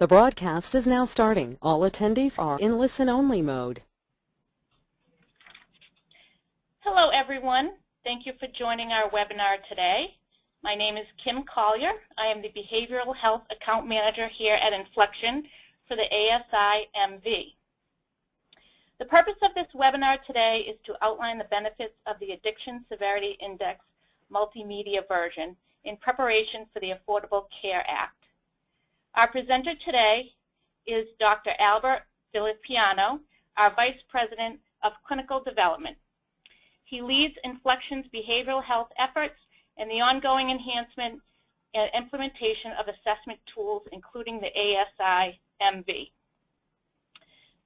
The broadcast is now starting. All attendees are in listen-only mode. Hello, everyone. Thank you for joining our webinar today. My name is Kim Collier. I am the Behavioral Health Account Manager here at Inflection for the ASI MV. The purpose of this webinar today is to outline the benefits of the Addiction Severity Index multimedia version in preparation for the Affordable Care Act. Our presenter today is Dr. Albert Villapiano, our Vice President of Clinical Development. He leads Inflection's behavioral health efforts and the ongoing enhancement and implementation of assessment tools, including the ASI MV.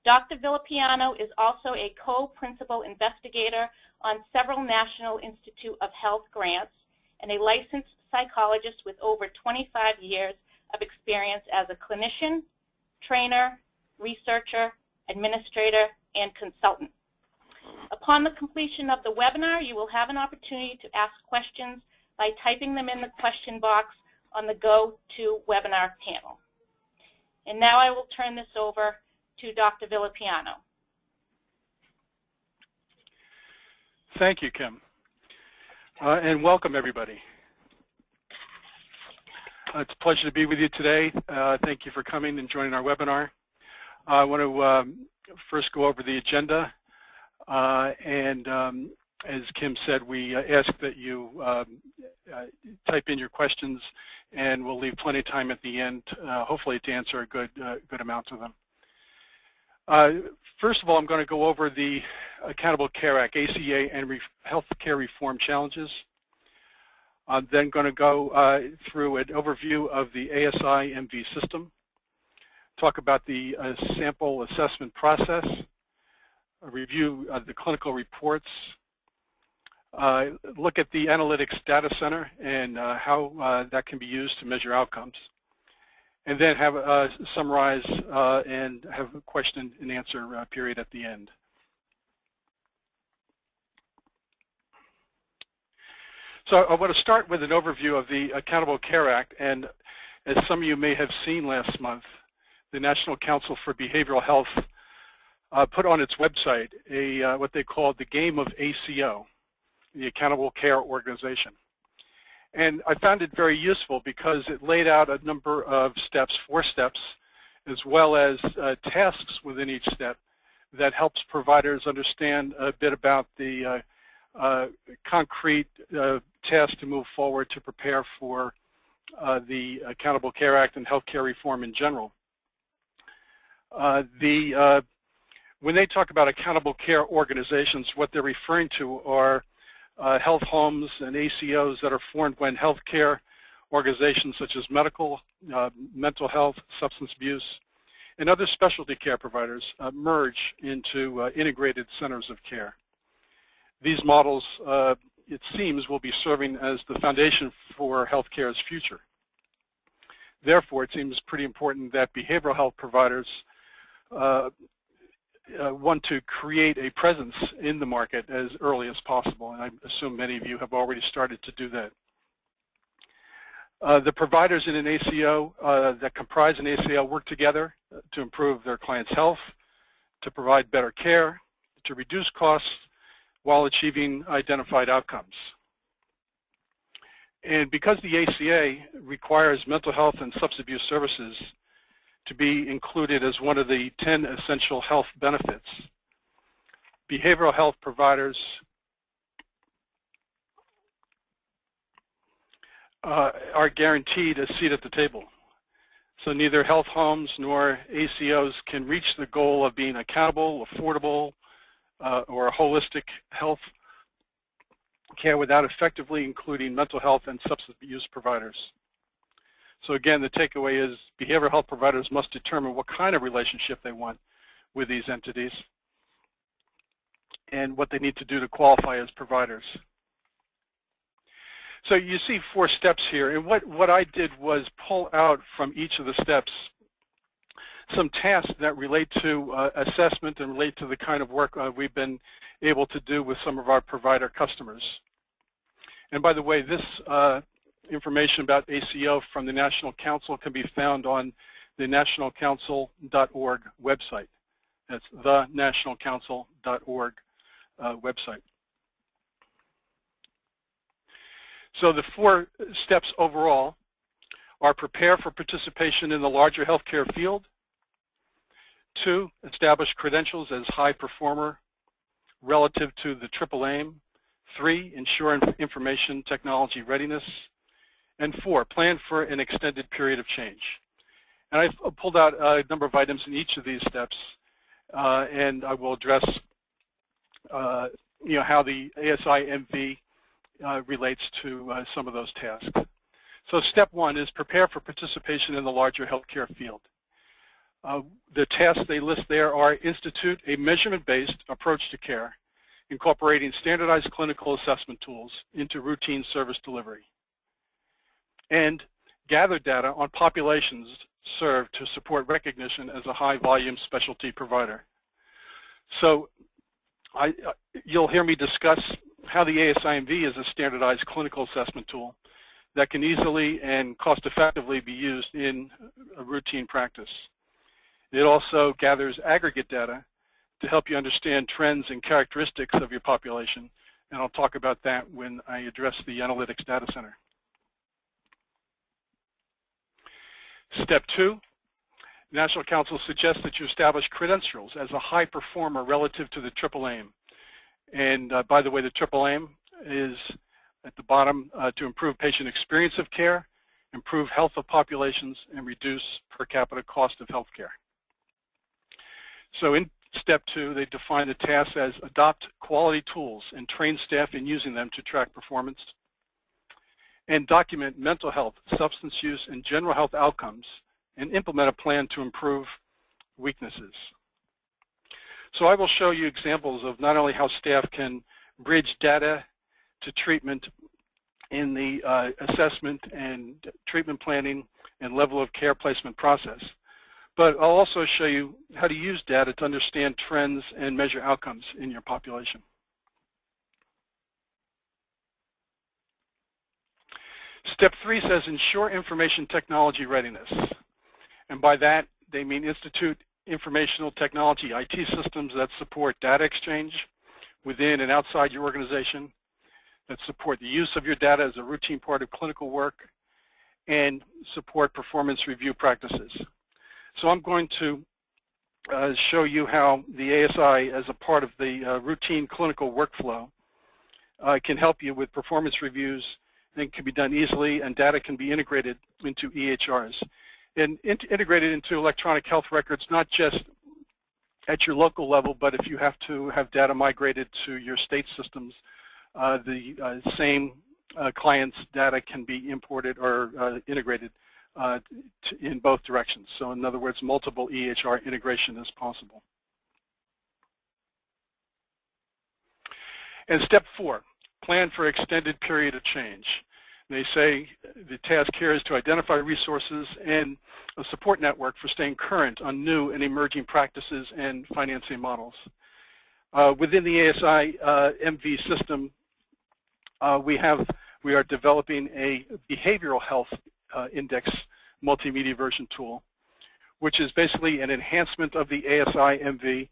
Dr. Villapiano is also a co-principal investigator on several National Institute of Health grants and a licensed psychologist with over 25 years of experience as a clinician, trainer, researcher, administrator, and consultant. Upon the completion of the webinar, you will have an opportunity to ask questions by typing them in the question box on the Go to Webinar panel. And now I will turn this over to Dr. Villapiano. Thank you, Kim, and welcome everybody. It's a pleasure to be with you today. Thank you for coming and joining our webinar. I want to first go over the agenda, and as Kim said, we ask that you type in your questions, and we'll leave plenty of time at the end, hopefully to answer a good amount of them. First of all, I'm going to go over the Accountable Care Act, ACA, and healthcare reform challenges. I'm then going to go through an overview of the ASI MV system, talk about the sample assessment process, a review of the clinical reports, look at the analytics data center and how that can be used to measure outcomes, and then have summarize and have a question and answer period at the end. So I want to start with an overview of the Accountable Care Act, and as some of you may have seen last month, the National Council for Behavioral Health put on its website what they called the Game of ACO, the Accountable Care Organization. And I found it very useful because it laid out a number of steps, 4 steps, as well as tasks within each step that helps providers understand a bit about the concrete tasks to move forward to prepare for the Accountable Care Act and healthcare reform in general. When they talk about accountable care organizations, what they're referring to are health homes and ACOs that are formed when healthcare organizations such as medical, mental health, substance abuse, and other specialty care providers merge into integrated centers of care. These models, it seems, will be serving as the foundation for healthcare's future. Therefore, it seems pretty important that behavioral health providers want to create a presence in the market as early as possible, and I assume many of you have already started to do that. The providers in an ACO that comprise an ACO work together to improve their clients' health, to provide better care, to reduce costs, while achieving identified outcomes. And because the ACA requires mental health and substance abuse services to be included as one of the 10 essential health benefits, behavioral health providers are guaranteed a seat at the table. So neither health homes nor ACOs can reach the goal of being accountable, affordable, or holistic health care without effectively including mental health and substance abuse providers. So again, the takeaway is behavioral health providers must determine what kind of relationship they want with these entities and what they need to do to qualify as providers. So you see 4 steps here, and what I did was pull out from each of the steps some tasks that relate to assessment and relate to the kind of work we've been able to do with some of our provider customers. And by the way, this information about ACO from the National Council can be found on the nationalcouncil.org website. That's the nationalcouncil.org website. So the 4 steps overall are: prepare for participation in the larger healthcare field. 2, establish credentials as high performer relative to the triple aim. 3, ensure information technology readiness. And 4, plan for an extended period of change. And I've pulled out a number of items in each of these steps, and I will address how the ASI-MV relates to some of those tasks. So step 1 is prepare for participation in the larger healthcare field. The tasks they list there are: institute a measurement-based approach to care, incorporating standardized clinical assessment tools into routine service delivery, and gather data on populations served to support recognition as a high-volume specialty provider. So you'll hear me discuss how the ASI-MV is a standardized clinical assessment tool that can easily and cost-effectively be used in a routine practice. It also gathers aggregate data to help you understand trends and characteristics of your population, and I'll talk about that when I address the Analytics Data Center. Step 2, National Council suggests that you establish credentials as a high performer relative to the triple aim. And by the way, the triple aim is at the bottom to improve patient experience of care, improve health of populations, and reduce per capita cost of health care. So in step 2, they define the tasks as: adopt quality tools and train staff in using them to track performance, and document mental health, substance use, and general health outcomes, and implement a plan to improve weaknesses. So I will show you examples of not only how staff can bridge data to treatment in the assessment and treatment planning and level of care placement process, but I'll also show you how to use data to understand trends and measure outcomes in your population. Step 3 says ensure information technology readiness. And by that, they mean institute informational technology, IT systems that support data exchange within and outside your organization, that support the use of your data as a routine part of clinical work, and support performance review practices. So I'm going to show you how the ASI, as a part of the routine clinical workflow, can help you with performance reviews. It can be done easily, and data can be integrated into EHRs. And integrated into electronic health records, not just at your local level, but if you have to have data migrated to your state systems, the same client's data can be imported or integrated in both directions. So in other words, multiple EHR integration is possible. And step 4, plan for extended period of change. They say the task here is to identify resources and a support network for staying current on new and emerging practices and financing models. Within the ASI MV system, we are developing a behavioral health index multimedia version tool, which is basically an enhancement of the ASI MV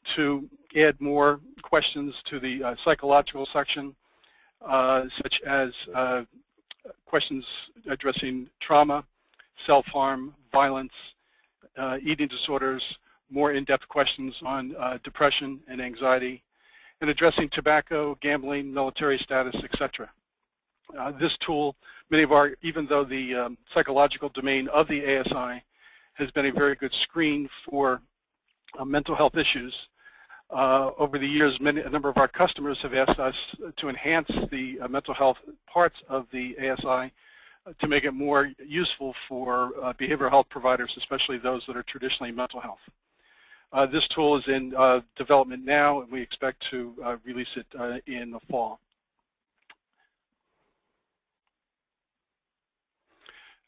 to add more questions to the psychological section, such as questions addressing trauma, self-harm, violence, eating disorders, more in-depth questions on depression and anxiety, and addressing tobacco, gambling, military status, etc. This tool, even though the psychological domain of the ASI has been a very good screen for mental health issues, over the years, a number of our customers have asked us to enhance the mental health parts of the ASI to make it more useful for behavioral health providers, especially those that are traditionally mental health. This tool is in development now, and we expect to release it in the fall.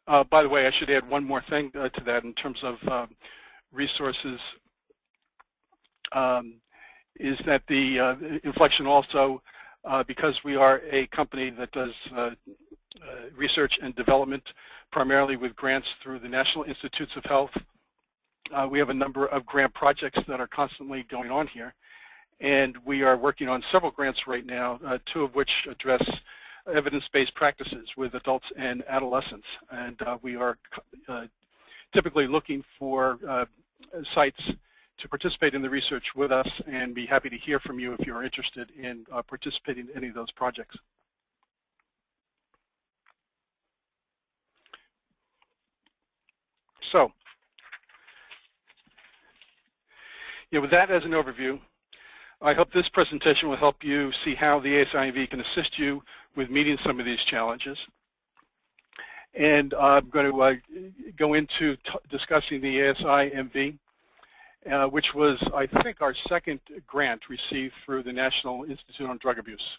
By the way, I should add one more thing to that in terms of resources. Is that the Inflection also, because we are a company that does research and development, primarily with grants through the National Institutes of Health. We have a number of grant projects that are constantly going on here, and we are working on several grants right now, two of which address evidence-based practices with adults and adolescents. And we are typically looking for sites to participate in the research with us, and be happy to hear from you if you're interested in participating in any of those projects. So, with that as an overview, I hope this presentation will help you see how the ASI can assist you with meeting some of these challenges. And I'm going to go into discussing the ASI-MV, which was, I think, our second grant received through the National Institute on Drug Abuse.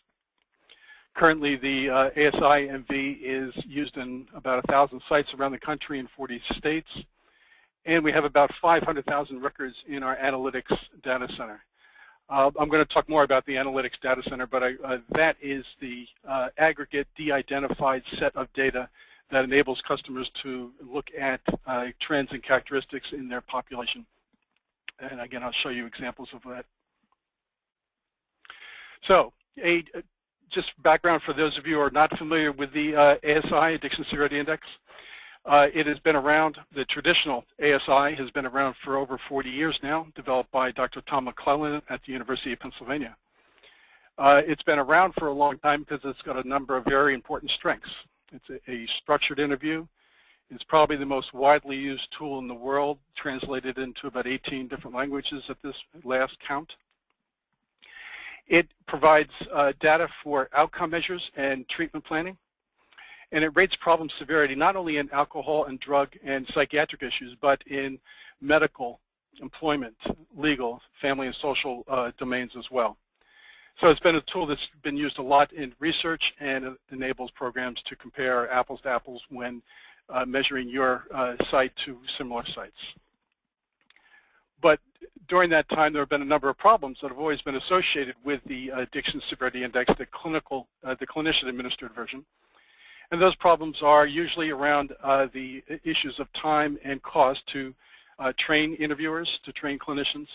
Currently, the ASI-MV is used in about 1,000 sites around the country in 40 states, and we have about 500,000 records in our analytics data center. I'm going to talk more about the analytics data center, but that is the aggregate de-identified set of data that enables customers to look at trends and characteristics in their population. And again, I'll show you examples of that. So, just background for those of you who are not familiar with the ASI, Addiction Severity Index. It has been around, the traditional ASI has been around for over 40 years now, developed by Dr. Tom McClellan at the University of Pennsylvania. It's been around for a long time because it's got a number of very important strengths. It's a structured interview. It's probably the most widely used tool in the world, translated into about 18 different languages at this last count. It provides data for outcome measures and treatment planning. And it rates problem severity not only in alcohol and drug and psychiatric issues, but in medical, employment, legal, family and social domains as well. So it's been a tool that's been used a lot in research, and it enables programs to compare apples to apples when measuring your site to similar sites. But during that time, there have been a number of problems that have always been associated with the Addiction Severity Index, the clinician-administered version. And those problems are usually around the issues of time and cost to train interviewers, to train clinicians,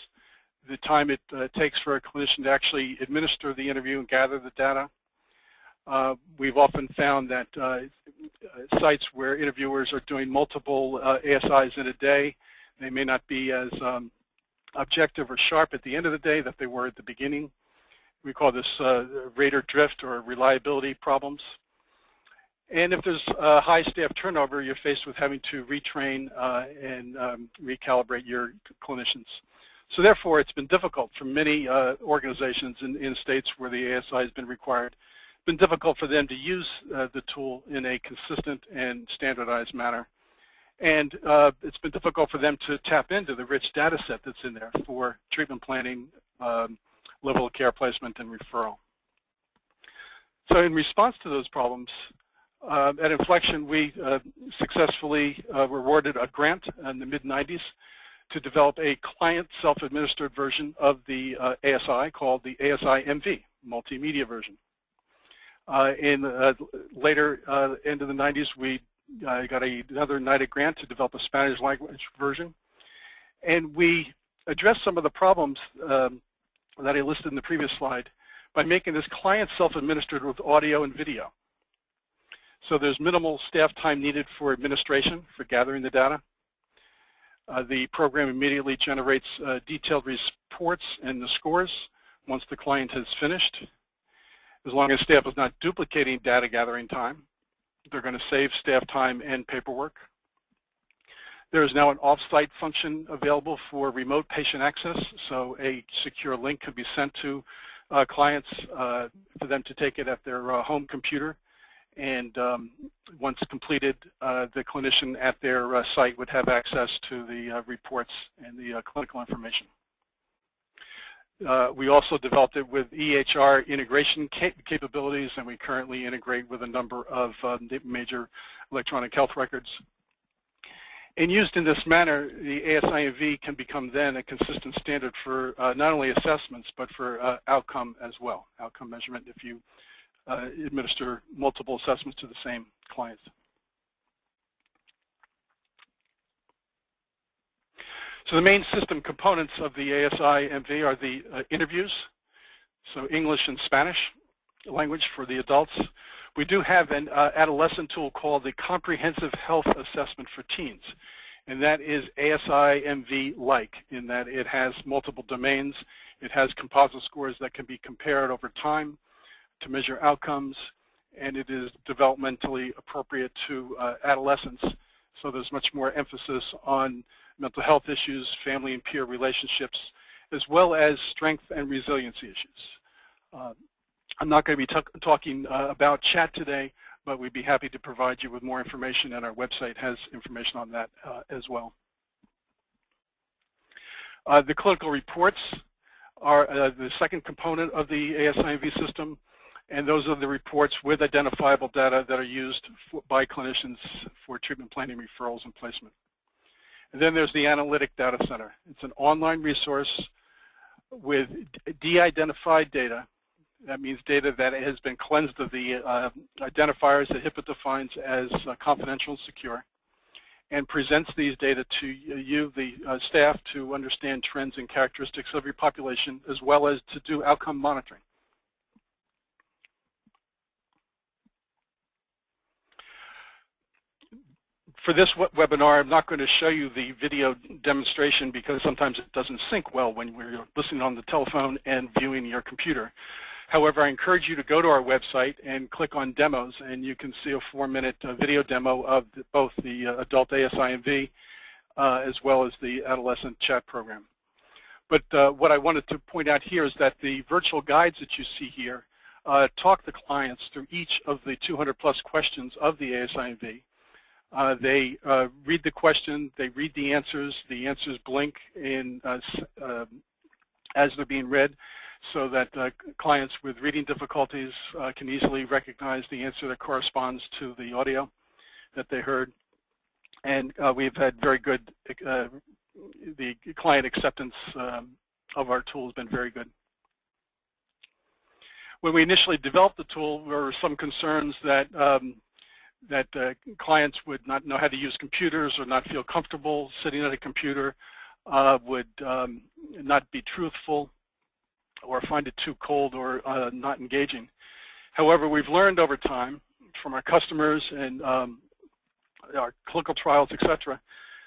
the time it takes for a clinician to actually administer the interview and gather the data. We've often found that sites where interviewers are doing multiple ASIs in a day, they may not be as objective or sharp at the end of the day that they were at the beginning. We call this rater drift or reliability problems. And if there's high staff turnover, you're faced with having to retrain and recalibrate your clinicians. So therefore, it's been difficult for many organizations in states where the ASI has been required. It's been difficult for them to use the tool in a consistent and standardized manner. And it's been difficult for them to tap into the rich data set that's in there for treatment planning, level of care placement, and referral. So in response to those problems, at Inflection, we successfully were awarded a grant in the mid-90s to develop a client self-administered version of the ASI called the ASI-MV, multimedia version. In later end of the 90s, we got another NIDA grant to develop a Spanish language version. And we addressed some of the problems that I listed in the previous slide by making this client self-administered with audio and video. So there's minimal staff time needed for administration, for gathering the data. The program immediately generates detailed reports and the scores once the client has finished. As long as staff is not duplicating data gathering time, they're going to save staff time and paperwork. There is now an off-site function available for remote patient access, so a secure link could be sent to clients for them to take it at their home computer. And once completed, the clinician at their site would have access to the reports and the clinical information. We also developed it with EHR integration capabilities, and we currently integrate with a number of major electronic health records. And used in this manner, the ASI-MV can become then a consistent standard for not only assessments, but for outcome as well, outcome measurement if you administer multiple assessments to the same clients. So the main system components of the ASI-MV are the interviews, so English and Spanish language for the adults. We do have an adolescent tool called the Comprehensive Health Assessment for Teens, and that is ASI-MV-like in that it has multiple domains. It has composite scores that can be compared over time to measure outcomes, and it is developmentally appropriate to adolescents. So there's much more emphasis on mental health issues, family and peer relationships, as well as strength and resiliency issues. I'm not going to be talking about chat today, but we'd be happy to provide you with more information, and our website has information on that as well. The clinical reports are the second component of the ASI-MV system, and those are the reports with identifiable data that are used by clinicians for treatment planning, referrals, and placement. And then there's the Analytic Data Center. It's an online resource with de-identified data. That means data that has been cleansed of the identifiers that HIPAA defines as confidential and secure, and presents these data to you, the staff, to understand trends and characteristics of your population, as well as to do outcome monitoring. For this webinar, I'm not going to show you the video demonstration because sometimes it doesn't sync well when we're listening on the telephone and viewing your computer. However, I encourage you to go to our website and click on demos, and you can see a 4-minute video demo of both the adult ASI-MV as well as the adolescent chat program. But what I wanted to point out here is that the virtual guides that you see here talk the clients through each of the 200+ questions of the ASI-MV. They read the question, they read the answers blink in, as they're being read, so that clients with reading difficulties can easily recognize the answer that corresponds to the audio that they heard. And we've had very good, the client acceptance of our tool has been very good. When we initially developed the tool, there were some concerns that clients would not know how to use computers or not feel comfortable sitting at a computer, would not be truthful, or find it too cold or not engaging. However, we've learned over time from our customers and our clinical trials, etc.,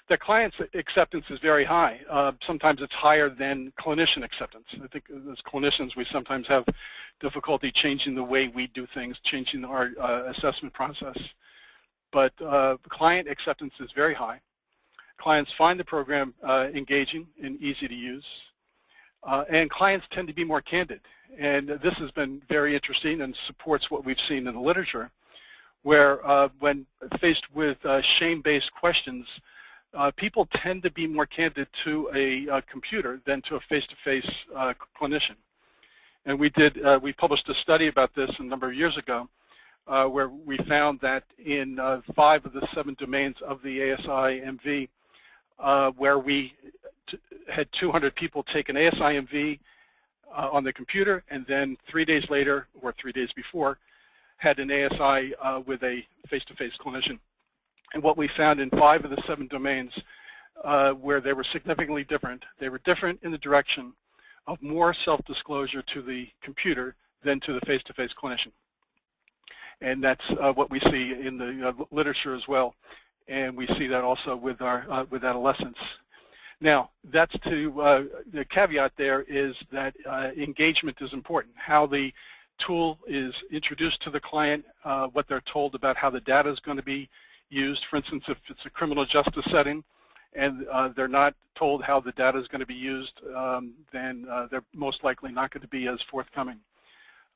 that clients' acceptance is very high. Sometimes it's higher than clinician acceptance. I think as clinicians, we sometimes have difficulty changing the way we do things, changing our assessment process. But client acceptance is very high. Clients find the program engaging and easy to use. And clients tend to be more candid. And this has been very interesting and supports what we've seen in the literature, where when faced with shame-based questions, people tend to be more candid to a computer than to a face-to-face clinician. And we published a study about this a number of years ago, where we found that in 5 of the 7 domains of the ASI-MV, where we had 200 people take an ASI-MV on the computer, and then 3 days later, or 3 days before, had an ASI with a face-to-face clinician. And what we found in 5 of the 7 domains where they were significantly different, they were different in the direction of more self-disclosure to the computer than to the face-to-face clinician. And that's what we see in the literature as well. And we see that also with our with adolescents. Now, that's to the caveat there is that engagement is important. How the tool is introduced to the client, what they're told about how the data is going to be used. For instance, if it's a criminal justice setting and they're not told how the data is going to be used, then they're most likely not going to be as forthcoming.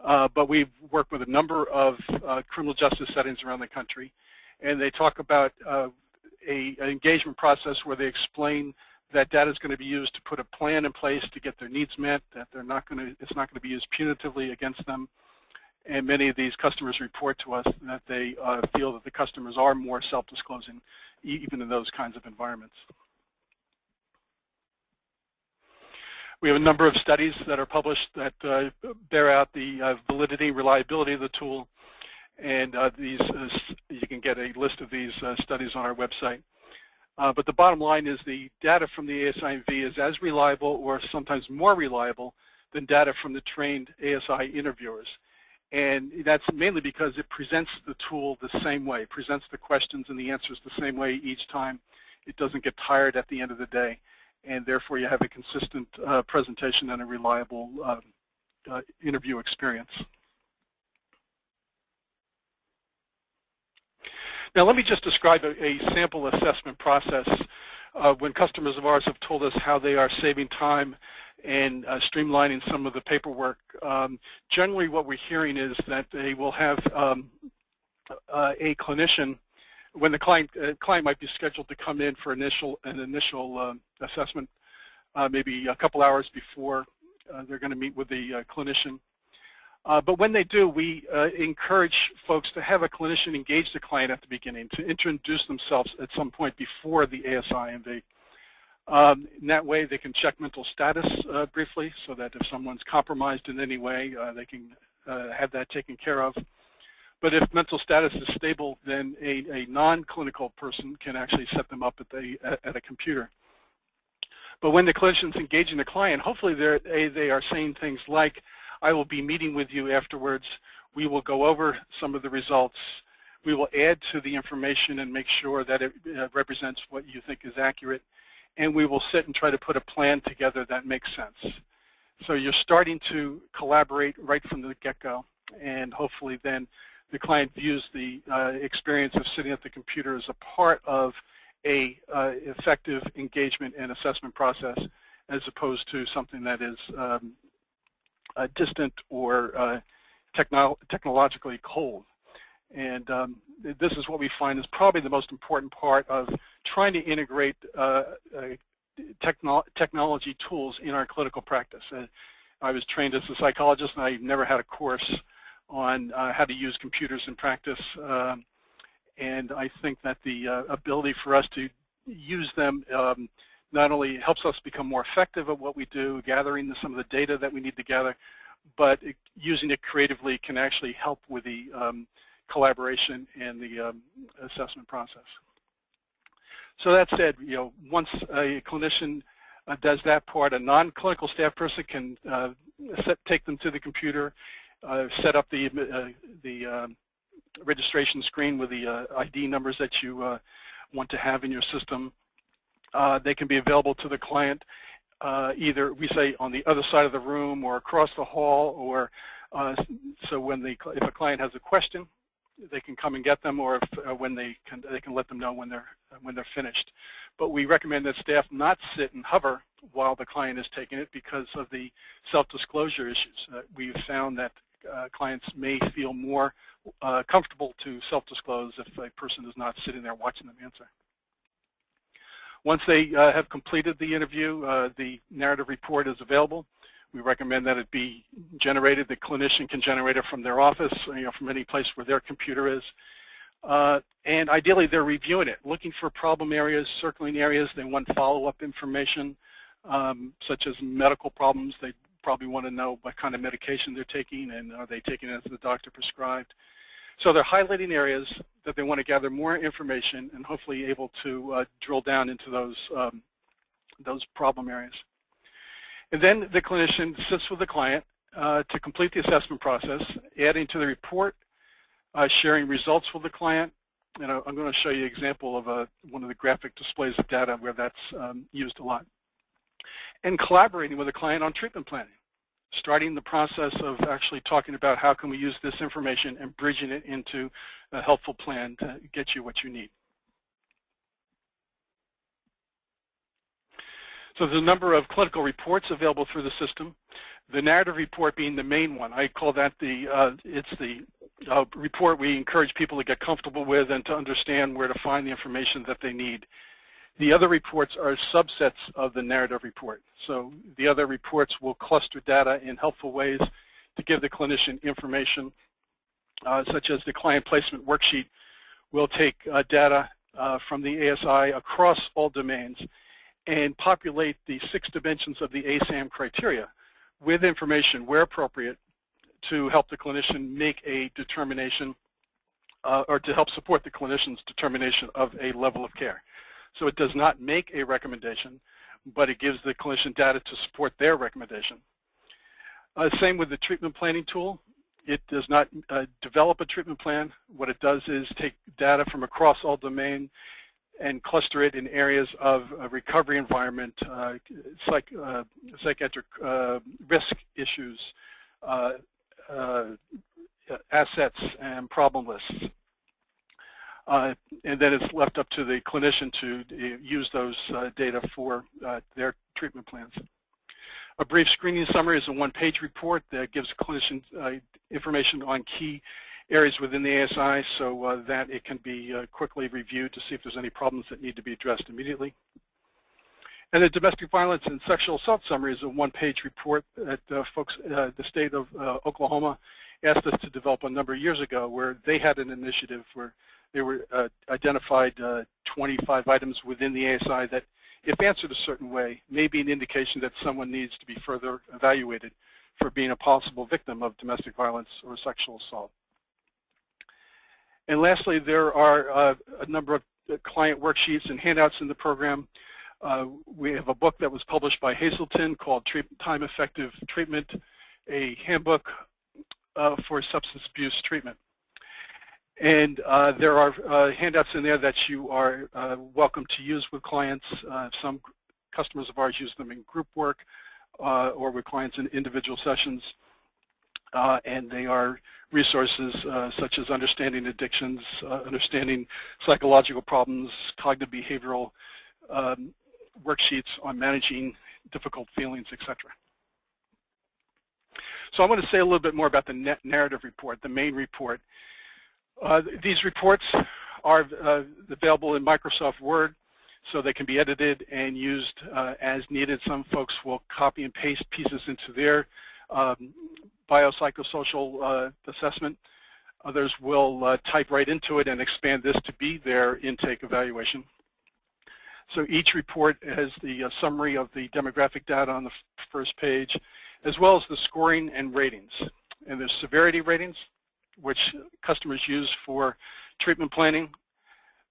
But we've worked with a number of criminal justice settings around the country, and they talk about an engagement process where they explain that data is going to be used to put a plan in place to get their needs met, that they're not going to, it's not going to be used punitively against them. And many of these customers report to us that they feel that the customers are more self-disclosing, even in those kinds of environments. We have a number of studies that are published that bear out the validity and reliability of the tool, and you can get a list of these studies on our website. But the bottom line is the data from the ASI&V is as reliable or sometimes more reliable than data from the trained ASI interviewers. And that's mainly because it presents the tool the same way, presents the questions and the answers the same way each time. It doesn't get tired at the end of the day, and therefore you have a consistent presentation and a reliable interview experience. Now let me just describe a sample assessment process when customers of ours have told us how they are saving time and streamlining some of the paperwork. Generally what we're hearing is that they will have a clinician, when the client might be scheduled to come in for an initial assessment, maybe a couple hours before they're going to meet with the clinician. But when they do, we encourage folks to have a clinician engage the client at the beginning, to introduce themselves at some point before the ASI&V. In that way, they can check mental status briefly, so that if someone's compromised in any way, they can have that taken care of. But if mental status is stable, then a non-clinical person can actually set them up at a computer. But when the clinician's engaging the client, hopefully they are saying things like, I will be meeting with you afterwards. We will go over some of the results. We will add to the information and make sure that it represents what you think is accurate. And we will sit and try to put a plan together that makes sense. So you're starting to collaborate right from the get-go, and hopefully then the client views the experience of sitting at the computer as a part of a effective engagement and assessment process, as opposed to something that is distant or technologically cold. And this is what we find is probably the most important part of trying to integrate technology tools in our clinical practice. I was trained as a psychologist, and I never had a course on how to use computers in practice. And I think that the ability for us to use them not only helps us become more effective at what we do, gathering some of the data that we need to gather, but using it creatively can actually help with the collaboration and the assessment process. So that said, once a clinician does that part, a non-clinical staff person can take them to the computer, set up the registration screen with the ID numbers that you want to have in your system. They can be available to the client either, we say, on the other side of the room or across the hall, or so when if a client has a question, they can come and get them, or if, when they can let them know when they're finished. But we recommend that staff not sit and hover while the client is taking it because of the self-disclosure issues. We've found that clients may feel more comfortable to self-disclose if a person is not sitting there watching them answer. Once they have completed the interview, the narrative report is available. We recommend that it be generated. The clinician can generate it from their office, from any place where their computer is. And ideally, they're reviewing it, looking for problem areas, circling areas. They want follow-up information, such as medical problems. They probably want to know what kind of medication they're taking, and are they taking it as the doctor prescribed. So they're highlighting areas that they want to gather more information and hopefully able to drill down into those problem areas. And then the clinician sits with the client to complete the assessment process, adding to the report, sharing results with the client. And I'm going to show you an example of one of the graphic displays of data where that's used a lot. And collaborating with the client on treatment planning, starting the process of actually talking about how can we use this information and bridging it into a helpful plan to get you what you need. So there's a number of clinical reports available through the system. The narrative report being the main one. I call that it's the report we encourage people to get comfortable with and to understand where to find the information that they need. The other reports are subsets of the narrative report. So the other reports will cluster data in helpful ways to give the clinician information, such as the client placement worksheet will take data from the ASI across all domains and populate the 6 dimensions of the ASAM criteria with information where appropriate to help the clinician make a determination or to help support the clinician's determination of a level of care. So it does not make a recommendation, but it gives the clinician data to support their recommendation. Same with the treatment planning tool. It does not develop a treatment plan. What it does is take data from across all domain and cluster it in areas of recovery environment, psychiatric risk issues, assets, and problem lists. And then it's left up to the clinician to use those data for their treatment plans. A brief screening summary is a one-page report that gives clinicians information on key areas within the ASI so that it can be quickly reviewed to see if there's any problems that need to be addressed immediately. And the domestic violence and sexual assault summary is a one-page report that the state of Oklahoma asked us to develop a number of years ago, where they had an initiative where they were identified 25 items within the ASI that, if answered a certain way, may be an indication that someone needs to be further evaluated for being a possible victim of domestic violence or sexual assault. And lastly, there are a number of client worksheets and handouts in the program. We have a book that was published by Hazelton called Time Effective Treatment, a handbook for substance abuse treatment. And there are handouts in there that you are welcome to use with clients. Some customers of ours use them in group work or with clients in individual sessions. And they are resources such as understanding addictions, understanding psychological problems, cognitive behavioral worksheets on managing difficult feelings, etc. So I want to say a little bit more about the narrative report, the main report. These reports are available in Microsoft Word, so they can be edited and used as needed. Some folks will copy and paste pieces into their biopsychosocial assessment. Others will type right into it and expand this to be their intake evaluation. So each report has the summary of the demographic data on the first page, as well as the scoring and ratings. And there's severity ratings, which customers use for treatment planning.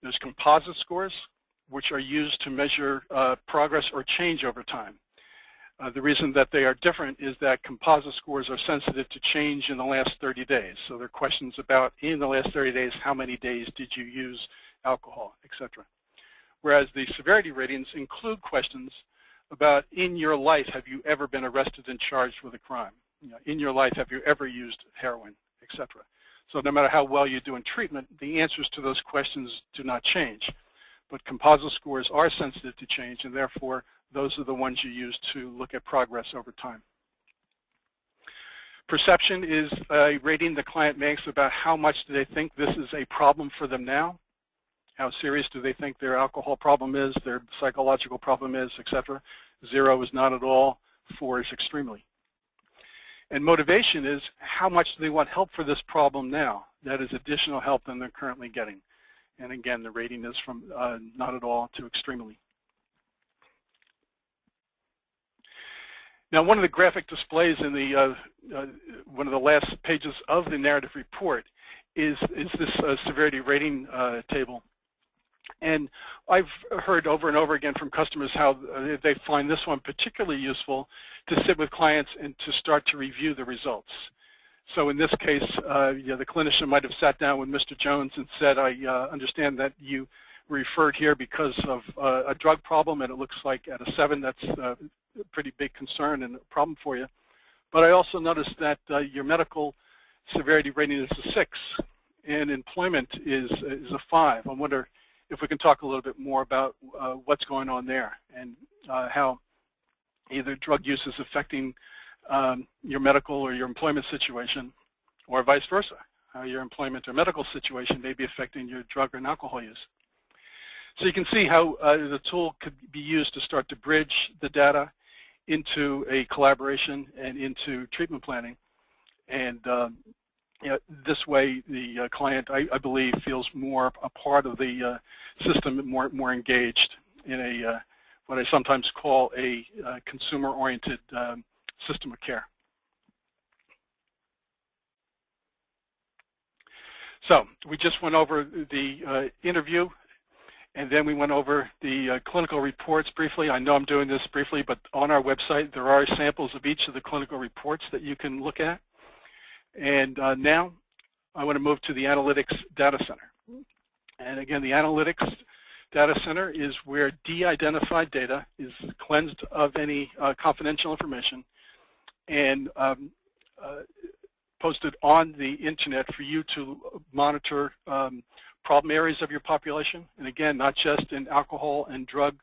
There's composite scores, which are used to measure progress or change over time. The reason that they are different is that composite scores are sensitive to change in the last 30 days. So there are questions about, in the last 30 days, how many days did you use alcohol, etc. Whereas the severity ratings include questions about, in your life, have you ever been arrested and charged with a crime? You know, in your life, have you ever used heroin, etc. So no matter how well you do in treatment, the answers to those questions do not change. But composite scores are sensitive to change, and therefore those are the ones you use to look at progress over time. Perception is a rating the client makes about how much do they think this is a problem for them now, how serious do they think their alcohol problem is, their psychological problem is, etc. 0 is not at all, 4 is extremely. And motivation is how much do they want help for this problem now, that is additional help than they're currently getting. And again, the rating is from not at all to extremely. Now, one of the graphic displays in the one of the last pages of the narrative report is this severity rating table. And I've heard over and over again from customers how they find this one particularly useful to sit with clients and to start to review the results. So in this case, the clinician might have sat down with Mr. Jones and said, I understand that you referred here because of a drug problem, and it looks like at a 7, that's a pretty big concern and a problem for you. But I also noticed that your medical severity rating is a 6, and employment is a 5. I wonder if we can talk a little bit more about what's going on there and how either drug use is affecting your medical or your employment situation, or vice versa, how your employment or medical situation may be affecting your drug and alcohol use. So you can see how the tool could be used to start to bridge the data into a collaboration and into treatment planning. And this way the client, I believe, feels more a part of the system, more engaged in a what I sometimes call a consumer-oriented system of care. So we just went over the interview, and then we went over the clinical reports briefly. I know I'm doing this briefly, but on our website there are samples of each of the clinical reports that you can look at. And now I want to move to the Analytics Data Center. And again, the Analytics Data Center is where de-identified data is cleansed of any confidential information and posted on the internet for you to monitor problem areas of your population. And again, not just in alcohol and drug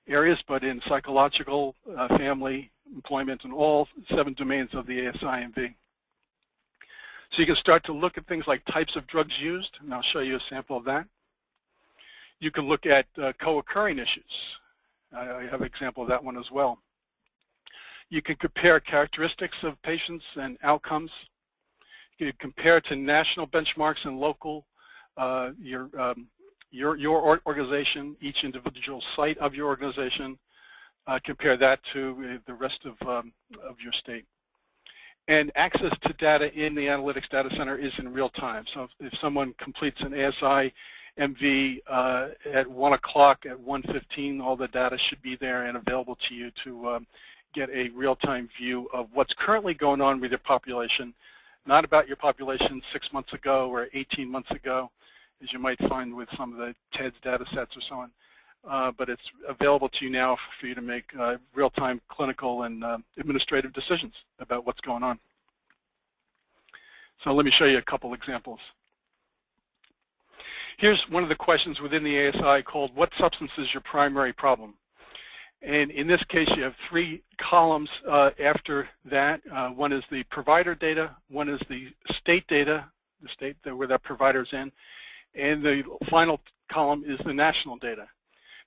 areas, but in psychological, family, employment, and all 7 domains of the ASI&V. So you can start to look at things like types of drugs used, and I'll show you a sample of that. You can look at co-occurring issues. I have an example of that one as well. You can compare characteristics of patients and outcomes. You can compare to national benchmarks and local, your organization, each individual site of your organization. Compare that to the rest of your state. And access to data in the Analytics Data Center is in real time. So if someone completes an ASI MV at 1 o'clock, at 1:15, all the data should be there and available to you to get a real-time view of what's currently going on with your population, not about your population 6 months ago or 18 months ago, as you might find with some of the TEDS data sets or so on. But it's available to you now for you to make real-time clinical and administrative decisions about what's going on. So let me show you a couple examples. Here's one of the questions within the ASI called, what substance is your primary problem? And in this case, you have 3 columns after that. One is the provider data, one is the state data, the state where that provider's in, and the final column is the national data.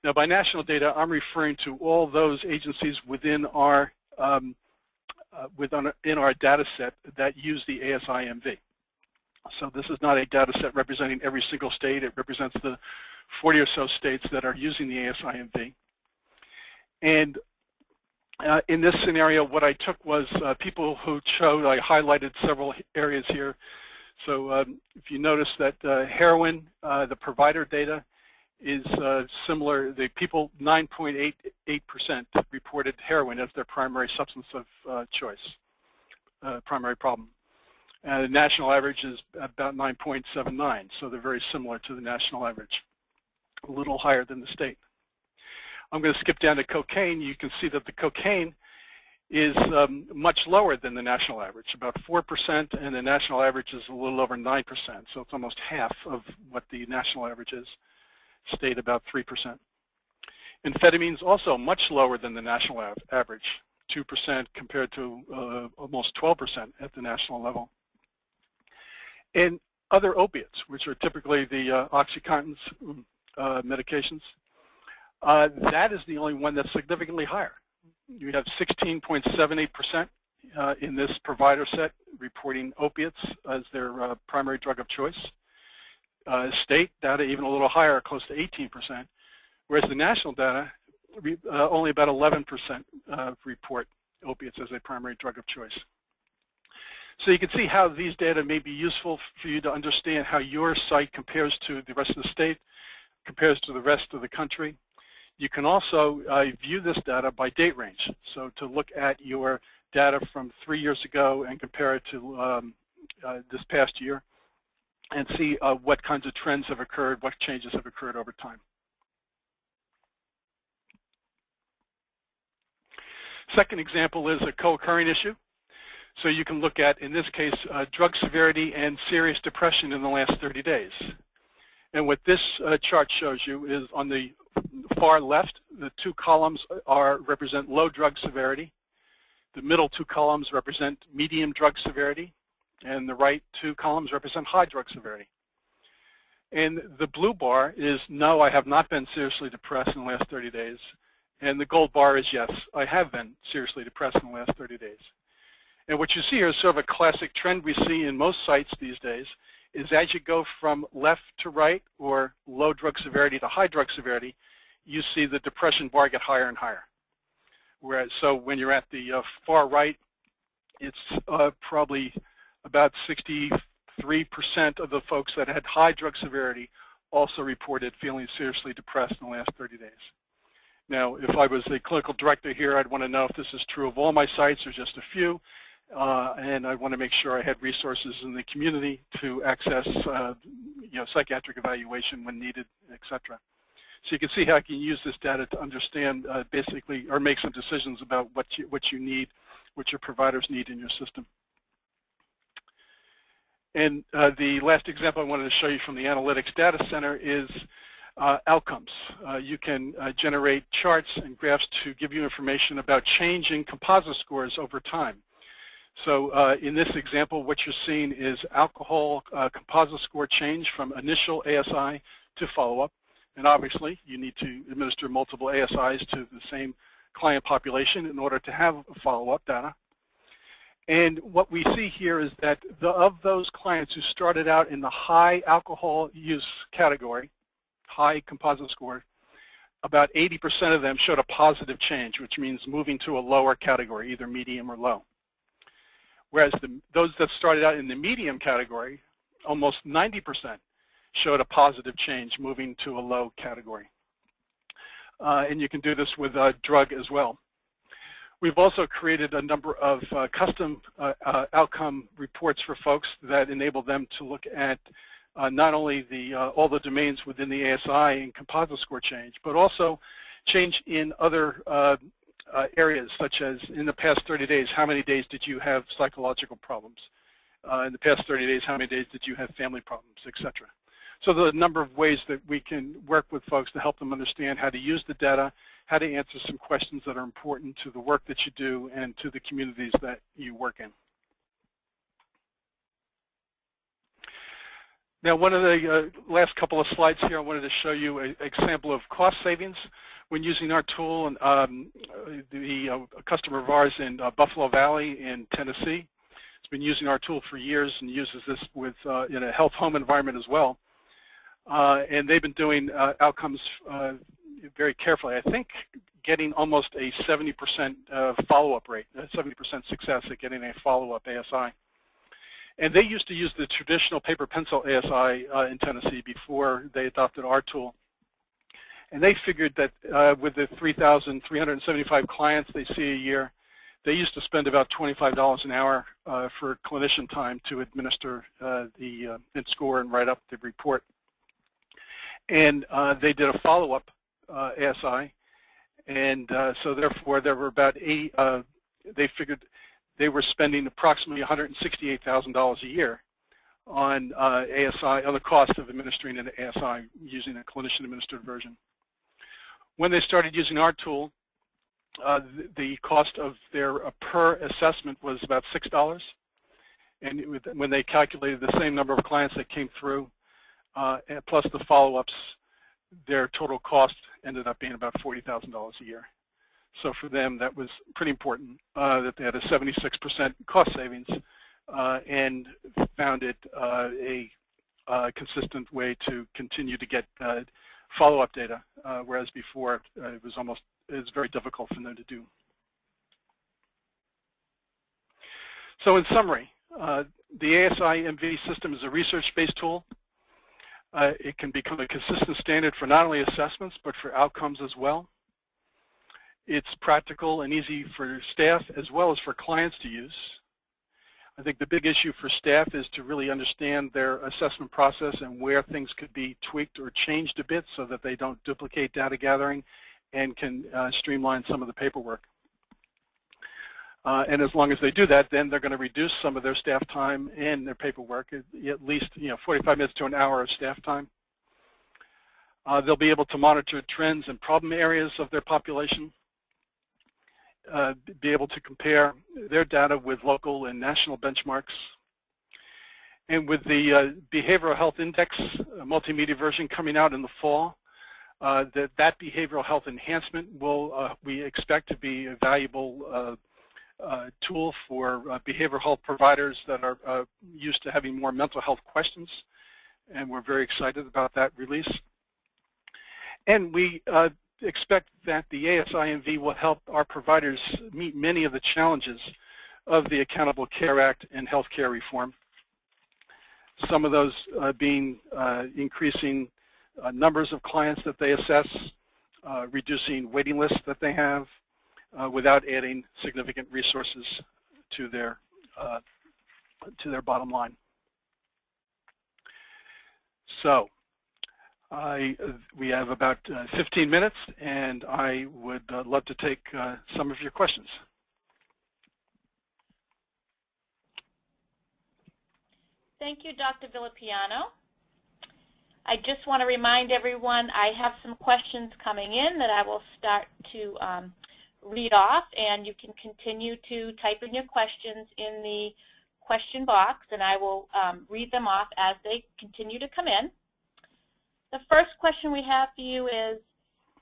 Now, by national data, I'm referring to all those agencies within our in our data set that use the ASI&V. So this is not a data set representing every single state. It represents the 40 or so states that are using the ASI&V. And in this scenario, what I took was people who showed, I highlighted several areas here. So if you notice that heroin, the provider data, is similar. The people, 9.88% reported heroin as their primary substance of choice, primary problem. The national average is about 9.79, so they're very similar to the national average, a little higher than the state. I'm going to skip down to cocaine. You can see that the cocaine is much lower than the national average, about 4%, and the national average is a little over 9%, so it's almost half of what the national average is. State about 3%. Amphetamines also much lower than the national average, 2% compared to almost 12% at the national level. And other opiates, which are typically the OxyContins medications, that is the only one that's significantly higher. You have 16.78% in this provider set reporting opiates as their primary drug of choice. State data even a little higher, close to 18%, whereas the national data, only about 11% report opiates as a primary drug of choice. So you can see how these data may be useful for you to understand how your site compares to the rest of the state, compares to the rest of the country. You can also view this data by date range, so to look at your data from 3 years ago and compare it to this past year, and see what kinds of trends have occurred, what changes have occurred over time. Second example is a co-occurring issue. So you can look at, in this case, drug severity and serious depression in the last 30 days. And what this chart shows you is on the far left, the 2 columns represent low drug severity. The middle 2 columns represent medium drug severity. And the right 2 columns represent high drug severity. And the blue bar is, no, I have not been seriously depressed in the last 30 days. And the gold bar is, yes, I have been seriously depressed in the last 30 days. And what you see here is sort of a classic trend we see in most sites these days, is as you go from left to right, or low drug severity to high drug severity, you see the depression bar get higher and higher. Whereas, so when you're at the far right, it's probably about 63% of the folks that had high drug severity also reported feeling seriously depressed in the last 30 days. Now, if I was a clinical director here, I'd want to know if this is true of all my sites or just a few, and I want to make sure I had resources in the community to access psychiatric evaluation when needed, etc. So you can see how I can use this data to understand basically, or make some decisions about what you need, what your providers need in your system. And the last example I wanted to show you from the Analytics Data Center is outcomes. You can generate charts and graphs to give you information about changing composite scores over time. So in this example, what you're seeing is alcohol composite score change from initial ASI to follow-up. And obviously, you need to administer multiple ASIs to the same client population in order to have follow-up data. And what we see here is that of those clients who started out in the high alcohol use category, high composite score, about 80% of them showed a positive change, which means moving to a lower category, either medium or low. Whereas those that started out in the medium category, almost 90% showed a positive change, moving to a low category. And you can do this with drug as well. We've also created a number of custom outcome reports for folks that enable them to look at not only all the domains within the ASI and composite score change, but also change in other areas, such as in the past 30 days, how many days did you have psychological problems? In the past 30 days, how many days did you have family problems, etc. So there are a number of ways that we can work with folks to help them understand how to use the data, how to answer some questions that are important to the work that you do and to the communities that you work in. Now, one of the last couple of slides here, I wanted to show you an example of cost savings when using our tool. And a customer of ours in Buffalo Valley in Tennessee has been using our tool for years and uses this with in a health home environment as well. And they've been doing outcomes very carefully. I think getting almost a 70% follow-up rate, 70% success at getting a follow-up ASI. And they used to use the traditional paper pencil ASI in Tennessee before they adopted our tool. And they figured that with the 3,375 clients they see a year, they used to spend about $25 an hour for clinician time to administer and score and write up the report. And they did a follow-up ASI, and so therefore there were about they figured they were spending approximately $168,000 a year on ASI, on the cost of administering an ASI using a clinician-administered version. When they started using our tool, the cost of their per assessment was about $6, and when they calculated the same number of clients that came through, plus the follow-ups, their total cost ended up being about $40,000 a year. So for them, that was pretty important that they had a 76% cost savings and found it a consistent way to continue to get follow-up data, whereas before it was very difficult for them to do. So in summary, the ASI MV system is a research-based tool. It can become a consistent standard for not only assessments, but for outcomes as well. It's practical and easy for staff as well as for clients to use. I think the big issue for staff is to really understand their assessment process and where things could be tweaked or changed a bit so that they don't duplicate data gathering and can streamline some of the paperwork. And as long as they do that, then they're going to reduce some of their staff time and their paperwork, at least 45 minutes to an hour of staff time. They'll be able to monitor trends and problem areas of their population, be able to compare their data with local and national benchmarks. And with the Behavioral Health Index multimedia version coming out in the fall, that behavioral health enhancement will, we expect to be a valuable tool for behavioral health providers that are used to having more mental health questions, and we're very excited about that release. And we expect that the ASI will help our providers meet many of the challenges of the Accountable Care Act and healthcare reform. Some of those being increasing numbers of clients that they assess, reducing waiting lists that they have, without adding significant resources to their bottom line. So we have about 15 minutes, and I would love to take some of your questions. Thank you, Dr. Villapiano. I just want to remind everyone I have some questions coming in that I will start to read off, and you can continue to type in your questions in the question box, and I will read them off as they continue to come in. The first question we have for you is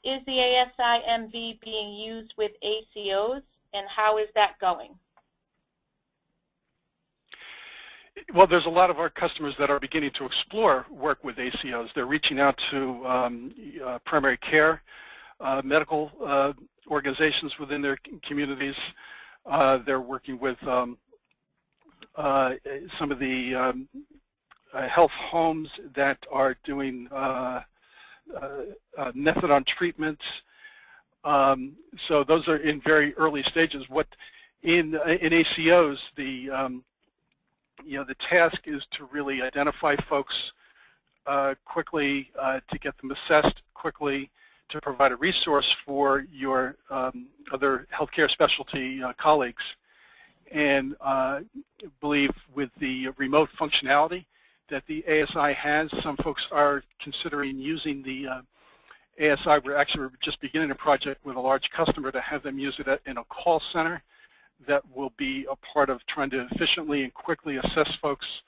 the ASI being used with ACOs, and how is that going? Well, there's a lot of our customers that are beginning to explore work with ACOs. They're reaching out to primary care, medical organizations within their communities. They're working with some of the health homes that are doing methadone treatments. So those are in very early stages. What in ACOs, the task is to really identify folks quickly, to get them assessed quickly, to provide a resource for your other healthcare specialty colleagues. And believe with the remote functionality that the ASI has, some folks are considering using the ASI. We're just beginning a project with a large customer to have them use it in a call center that will be a part of trying to efficiently and quickly assess folks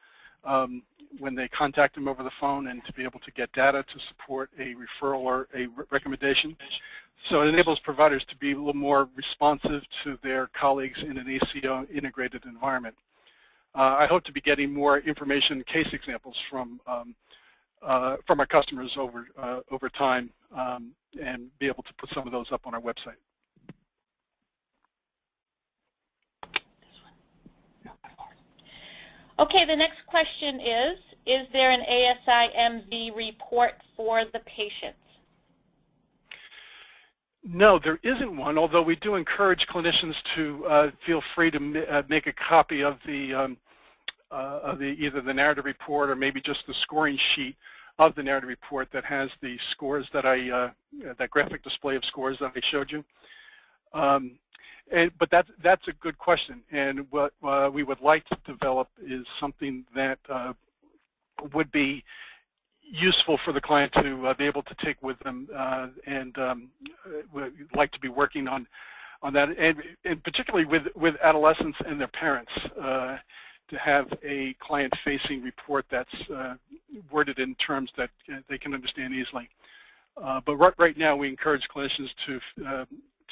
when they contact them over the phone, and to be able to get data to support a referral or a recommendation. So it enables providers to be a little more responsive to their colleagues in an ACO integrated environment. I hope to be getting more information, case examples from our customers over time, and be able to put some of those up on our website. Okay, the next question is there an ASI report for the patients? No, there isn't one, although we do encourage clinicians to feel free to make a copy of either the narrative report or maybe just the scoring sheet of the narrative report that has the scores that that graphic display of scores that I showed you. But that's a good question, and what we would like to develop is something that would be useful for the client to be able to take with them, and we'd like to be working on that, and particularly with adolescents and their parents, to have a client-facing report that's worded in terms that they can understand easily. But right now, we encourage clinicians to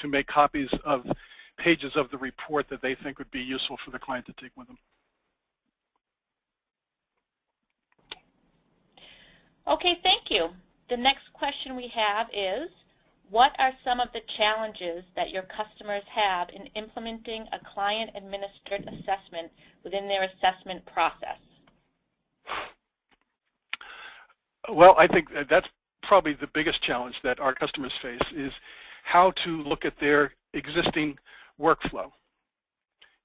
make copies of pages of the report that they think would be useful for the client to take with them. Okay, thank you. The next question we have is, what are some of the challenges that your customers have in implementing a client-administered assessment within their assessment process? Well, I think that's probably the biggest challenge that our customers face, is how to look at their existing workflow.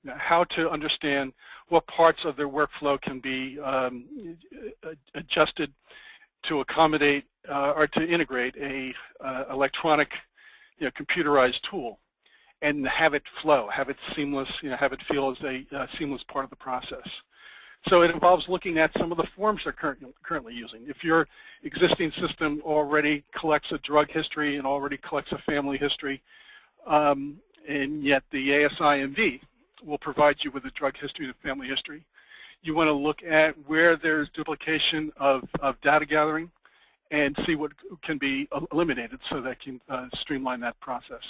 How to understand what parts of their workflow can be adjusted to accommodate or to integrate a electronic, computerized tool, and have it flow, have it seamless, have it feel as a seamless part of the process. So it involves looking at some of the forms they're currently using. If your existing system already collects a drug history and already collects a family history, and yet the ASI will provide you with a drug history and a family history, you want to look at where there's duplication of data gathering and see what can be eliminated so that can streamline that process.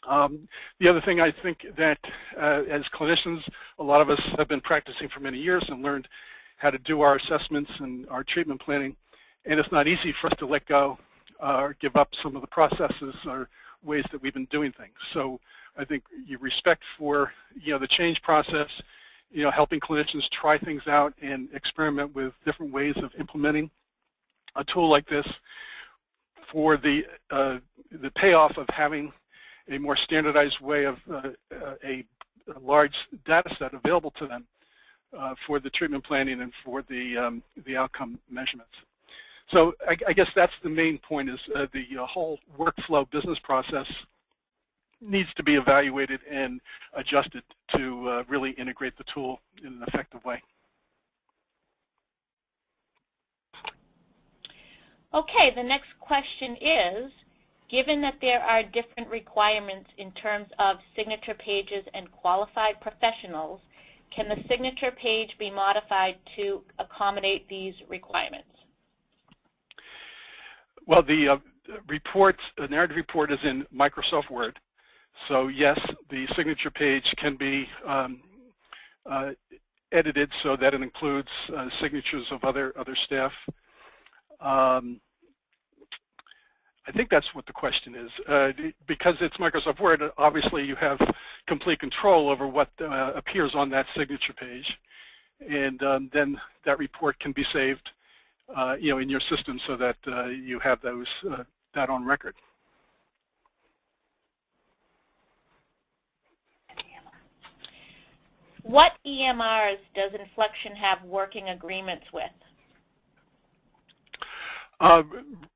The other thing I think that as clinicians, a lot of us have been practicing for many years and learned how to do our assessments and our treatment planning, and it's not easy for us to let go or give up some of the processes or ways that we've been doing things. So I think your respect for the change process, helping clinicians try things out and experiment with different ways of implementing a tool like this, for the payoff of having a more standardized way of a large data set available to them for the treatment planning and for the outcome measurements. So I guess that's the main point, is the whole workflow business process needs to be evaluated and adjusted to really integrate the tool in an effective way. Okay, the next question is, given that there are different requirements in terms of signature pages and qualified professionals, can the signature page be modified to accommodate these requirements? Well, the narrative report is in Microsoft Word. So yes, the signature page can be edited so that it includes signatures of other staff. I think that's what the question is. Because it's Microsoft Word, obviously you have complete control over what appears on that signature page, and then that report can be saved, in your system so that you have that on record. What EMRs does Inflection have working agreements with?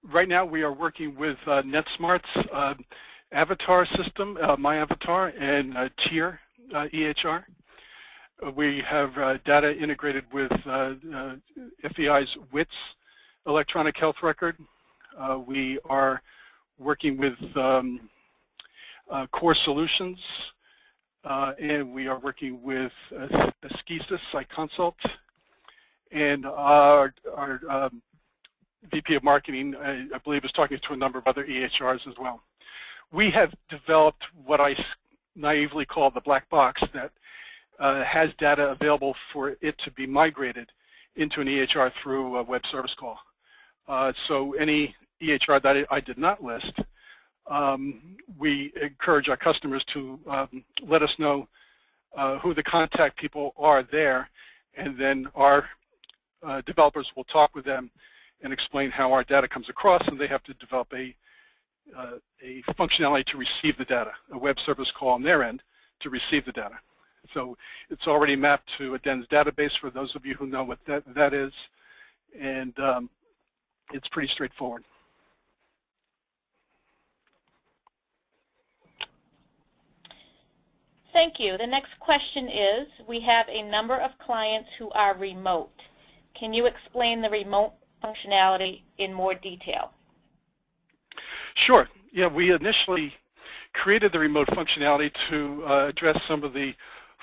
Right now we are working with NetSmart's Avatar system, My Avatar, and TIER EHR. We have data integrated with FEI's WITS electronic health record. We are working with Core Solutions, and we are working with Askesis, iConsult, and our VP of Marketing, I believe, is talking to a number of other EHRs as well. We have developed what I naively call the black box that has data available for it to be migrated into an EHR through a web service call. So any EHR that I did not list, we encourage our customers to let us know who the contact people are there, and then our developers will talk with them and explain how our data comes across, and they have to develop a functionality to receive the data, a web service call on their end to receive the data. So it's already mapped to a DENS database for those of you who know what that is, and it's pretty straightforward. Thank you. The next question is, we have a number of clients who are remote. Can you explain the remote functionality in more detail? Sure. Yeah, we initially created the remote functionality to address some of the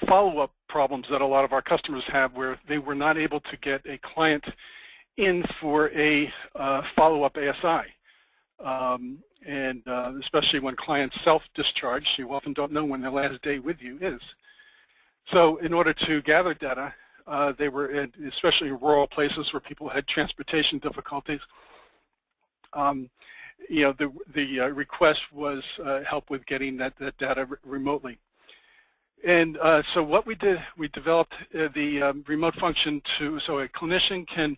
follow-up problems that a lot of our customers have, where they were not able to get a client in for a follow-up ASI. And especially when clients self-discharge, you often don't know when their last day with you is. So in order to gather data, they were in, especially in rural places where people had transportation difficulties. The request was help with getting that data remotely. And so what we did, we developed the remote function so a clinician can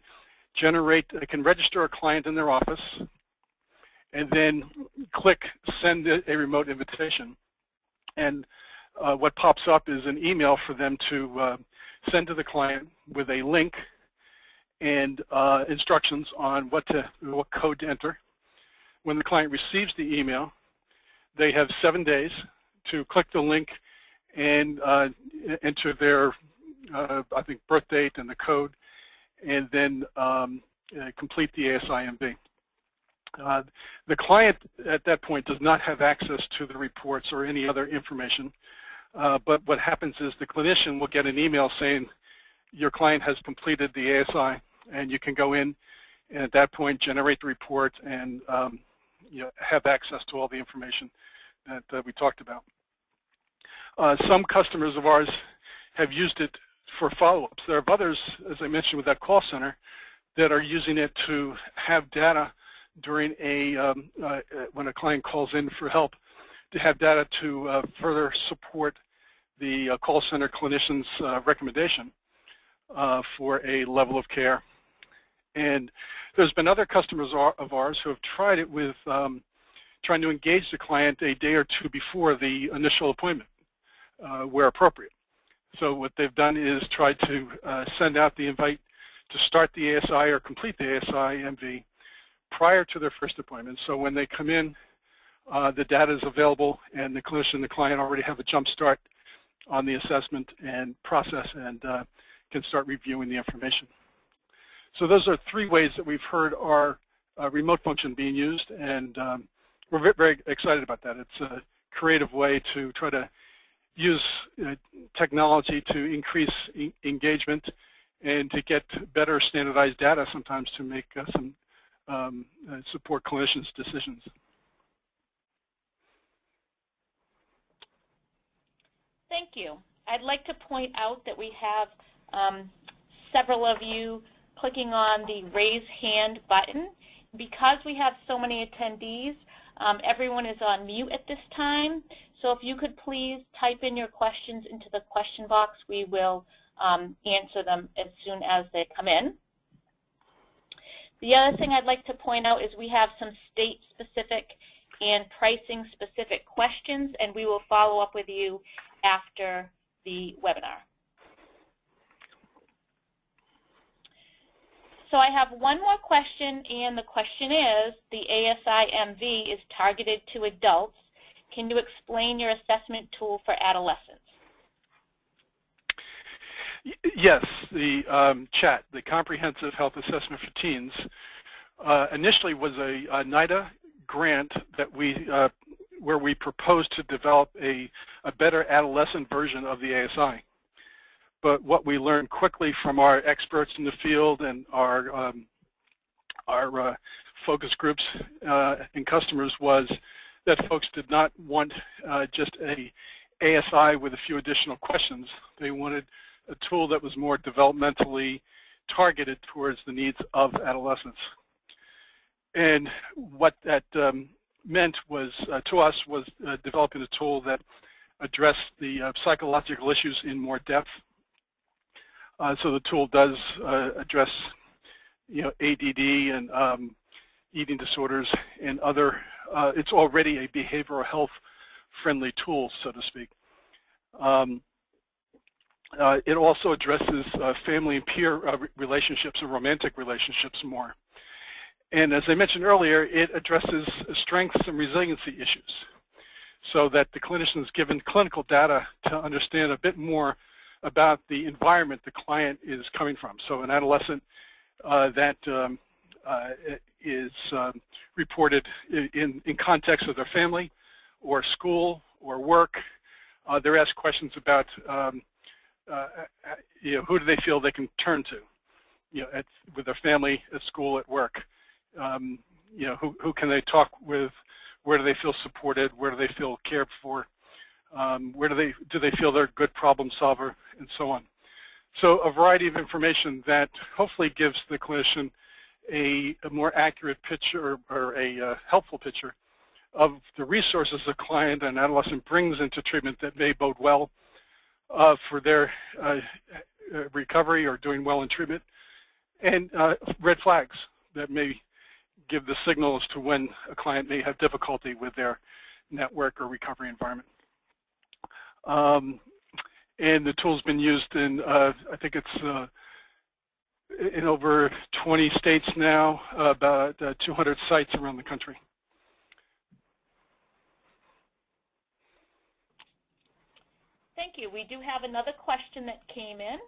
register a client in their office, and then click send a remote invitation. And what pops up is an email for them to send to the client with a link and instructions on what code to enter. When the client receives the email, they have 7 days to click the link and enter their, I think, birth date and the code, and then complete the ASIMB. The client at that point does not have access to the reports or any other information, but what happens is the clinician will get an email saying your client has completed the ASI, and you can go in and at that point generate the report and have access to all the information that we talked about. Some customers of ours have used it for follow-ups. There are others, as I mentioned with that call center, that are using it to have data during when a client calls in for help, to have data to further support the call center clinician's recommendation for a level of care. And there's been other customers of ours who have tried it with trying to engage the client a day or two before the initial appointment, where appropriate. So what they've done is try to send out the invite to start the ASI or complete the ASI MV prior to their first appointment. So when they come in, the data is available, and the clinician and the client already have a jump start on the assessment and process, and can start reviewing the information. So those are three ways that we've heard our remote function being used, and we're very, very excited about that. It's a creative way to try to use technology to increase engagement and to get better standardized data sometimes to make some support clinicians' decisions. Thank you. I'd like to point out that we have several of you clicking on the raise hand button. Because we have so many attendees, everyone is on mute at this time. So if you could please type in your questions into the question box, we will answer them as soon as they come in. The other thing I'd like to point out is we have some state-specific and pricing-specific questions, and we will follow up with you after the webinar. So I have one more question, and the question is, the ASI MV is targeted to adults. Can you explain your assessment tool for adolescents? Yes, the CHAT, the Comprehensive Health Assessment for Teens, initially was a NIDA grant that where we proposed to develop a better adolescent version of the ASI. But what we learned quickly from our experts in the field and our focus groups and customers was that folks did not want just a ASI with a few additional questions. They wanted a tool that was more developmentally targeted towards the needs of adolescents. And what that meant was, to us, was developing a tool that addressed the psychological issues in more depth. So the tool does address, ADD and eating disorders and other. It's already a behavioral health friendly tool, so to speak. It also addresses family and peer relationships and romantic relationships more. And as I mentioned earlier, it addresses strengths and resiliency issues so that the clinician is given clinical data to understand a bit more about the environment the client is coming from. So an adolescent that is reported in context of their family or school or work, they're asked questions about who do they feel they can turn to, with their family, at school, at work. Who can they talk with? Where do they feel supported? Where do they feel cared for? Where do they feel they're a good problem solver, and so on. So a variety of information that hopefully gives the clinician a more accurate picture or a helpful picture of the resources the client and adolescent brings into treatment that may bode well for their recovery or doing well in treatment, and red flags that may give the signal as to when a client may have difficulty with their network or recovery environment. And the tool's been used in, I think it's in over 20 states now, about 200 sites around the country. Thank you. We do have another question that came in.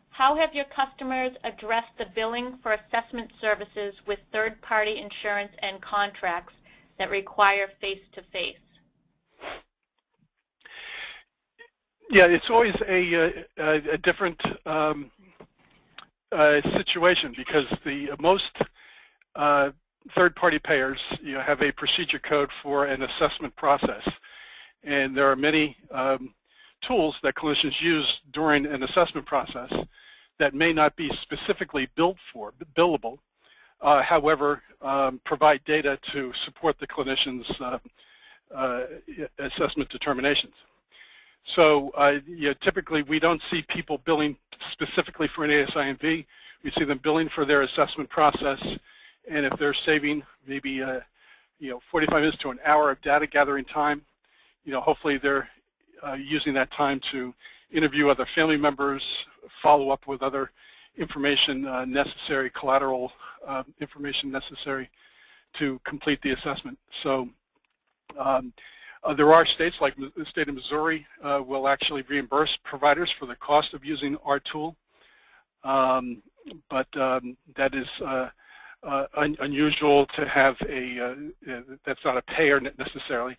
How have your customers addressed the billing for assessment services with third-party insurance and contracts that require face-to-face? Yeah, it's always a different situation because the most third-party payers have a procedure code for an assessment process, and there are many tools that clinicians use during an assessment process that may not be specifically billable, however, provide data to support the clinician's assessment determinations. So typically we don't see people billing specifically for an ASI and V. We see them billing for their assessment process, and if they're saving maybe 45 minutes to an hour of data gathering time, hopefully they're using that time to interview other family members, follow up with other information necessary, collateral information necessary to complete the assessment. So there are states like the state of Missouri will actually reimburse providers for the cost of using our tool, but that is unusual to have that's not a payer necessarily,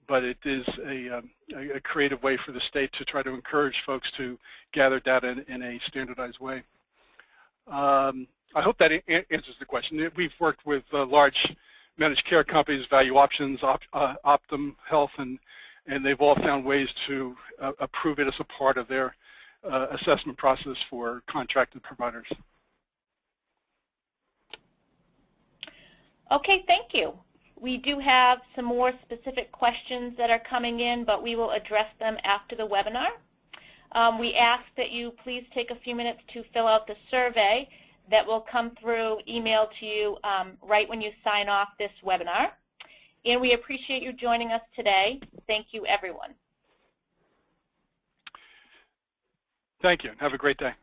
but it is a creative way for the state to try to encourage folks to gather data in a standardized way. I hope that answers the question. We've worked with large managed care companies, Value Options, Optum Health, and they've all found ways to approve it as a part of their assessment process for contracted providers. Okay, thank you. We do have some more specific questions that are coming in, but we will address them after the webinar. We ask that you please take a few minutes to fill out the survey that will come through email to you right when you sign off this webinar. And we appreciate you joining us today. Thank you, everyone. Thank you. Have a great day.